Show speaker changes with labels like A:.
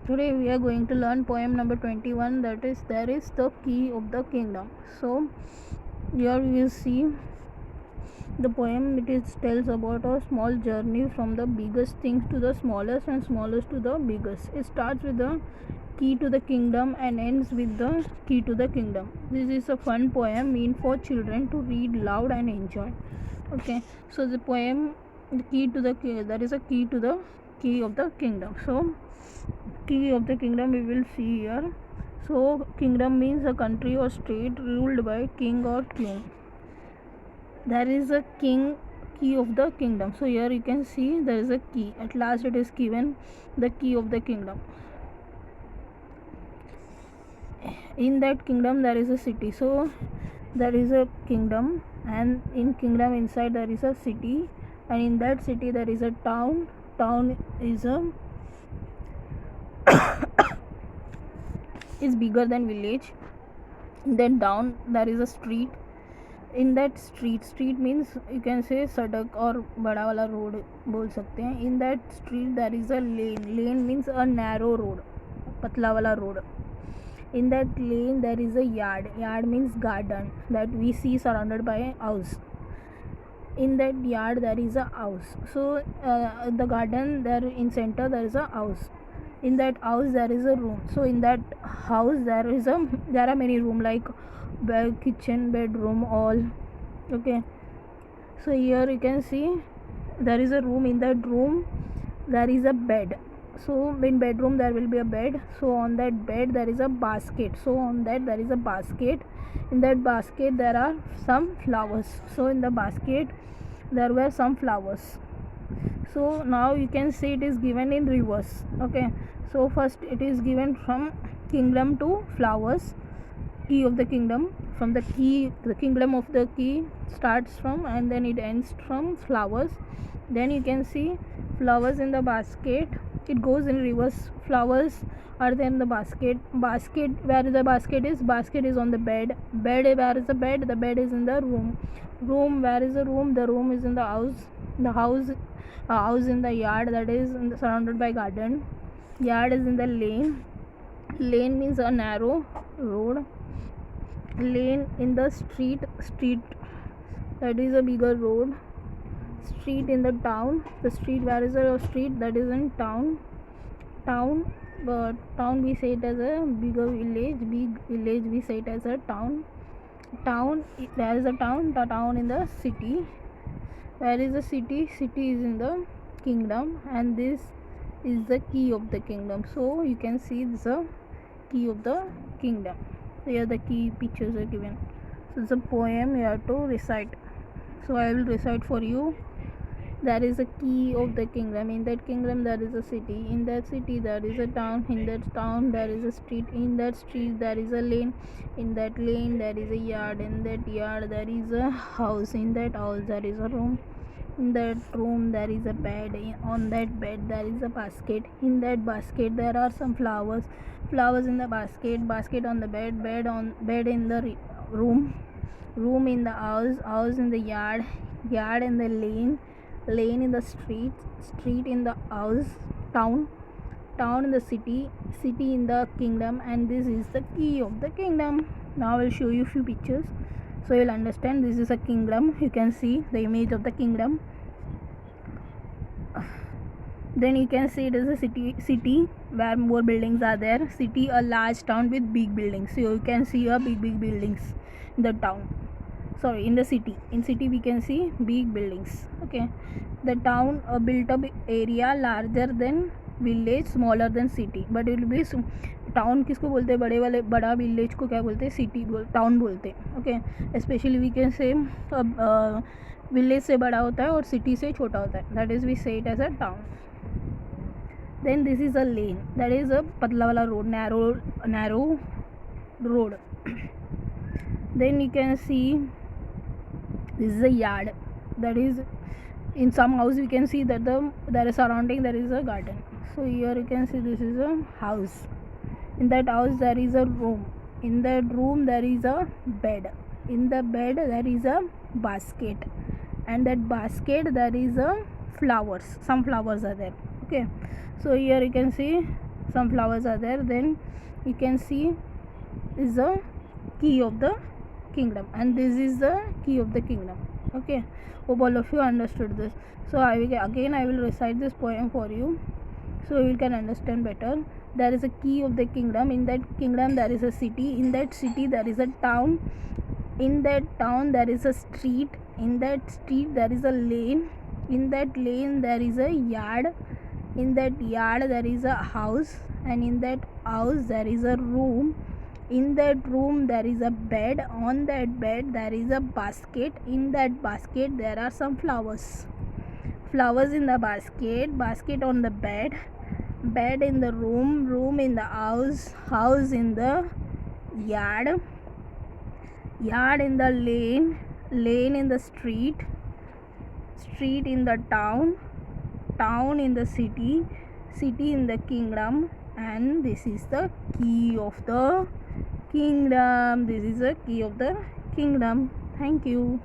A: Today we are going to learn poem number 21, that is there is the key of the kingdom. So here we will see the poem. It tells about a small journey from the biggest things to the smallest and smallest to the biggest. It starts with the key to the kingdom and ends with the key to the kingdom. This is a fun poem meant for children to read loud and enjoy. Okay, so the poem, the key to the key, that is a key to the key of the kingdom. So key of the kingdom we will see here. So kingdom means a country or state ruled by king or queen. There is a key of the kingdom. So here you can see there is a key. At last it is given the key of the kingdom. In that kingdom there is a city. So there is a kingdom, and in kingdom inside there is a city, and in that city there is a town. Town is bigger than village. Then down there is a street. In that street means you can say sadak or bada wala road बोल सकते हैं. In that street there is a lane means a narrow road, patla wala road. In that lane there is a yard means garden that we see surrounded by a house. In that yard there is a house. So the garden, there in center there is a house. In that house there is a room. So in that house there are many room like bed, kitchen, bedroom, all. Okay, so here you can see there is a room. In that room there is a bed. So in bedroom there will be a bed. So on that bed there is a basket. So on that there is a basket. In that basket there are some flowers. So in the basket there were some flowers. So now you can see it is given in reverse. Okay, so first it is given from kingdom to flowers, key of the kingdom. From the key, the kingdom of the key starts from, and then it ends from flowers. Then you can see flowers in the basket. It goes in reverse. Flowers are there in the basket. Where the basket is on the bed. Where is the bed? The bed is in the room. Where is the room? The room is in the house. The house, a house in the yard, that is surrounded by garden. Yard is in the lane. Lane means a narrow road. Lane in the street, that is a bigger road. Street in the town. The street, where is the street? That is in town. But town we say it as a bigger village. Big village we say it as a town. There is a town. The town in the city. Where is the city? City is in the kingdom, and this is the key of the kingdom. So you can see this is a key of the kingdom. Here the key pictures are given. So it's a poem you have to recite. So I will recite for you. There is a key of the kingdom. In that kingdom there is a city. In that city there is a town. In that town there is a street. In that street there is a lane. In that lane there is a yard. In that yard there is a house. In that house there is a room. In that room there is a bed. On that bed there is a basket. In that basket there are some flowers. Flowers in the basket on the bed in the room in the house in the yard in the lane in the street in the house, town in the city in the kingdom, and this is the key of the kingdom. Now I will show you few pictures so you will understand. This is a kingdom. You can see the image of the kingdom. Then you can see it is a city where more buildings are there. City, a large town with big buildings. So you can see a big buildings in the town. Sorry, in the city. In city we can see big buildings. Okay, the town, a built up area larger than village, smaller than city, but it will be town किसको बोलते हैं? बड़े वाले बड़ा village को क्या बोलते हैं? सिटी टाउन बोलते हैं. Okay, specially we can say village से बड़ा होता है और सिटी से छोटा होता है. That is we say it as a town. Then this is a lane, that is a patla wala road, narrow road. Then you can see this is a yard, that is in some house we can see that there is surrounding there is a garden. So here you can see this is a house. In that house there is a room. In that room there is a bed. In the bed there is a basket, and that basket there is a flowers. Some flowers are there. Okay, so here you can see some flowers are there, then you can see is the key of the kingdom, and this is the key of the kingdom. Okay, hope all of you understood this. So I will recite this poem for you so you can understand better. There is a key of the kingdom. In that kingdom there is a city. In that city there is a town. In that town there is a street. In that street there is a lane. In that lane there is a yard. In that yard there is a house, and in that house there is a room. In that room there is a bed. On that bed there is a basket. In that basket there are some flowers. Flowers in the basket. Basket on the bed. Bed in the room. Room in the house. House in the yard. Yard in the lane. Lane in the street. Street in the town. Town in the city. City in the kingdom. And this is the key of the kingdom. This is the key of the kingdom. Thank you.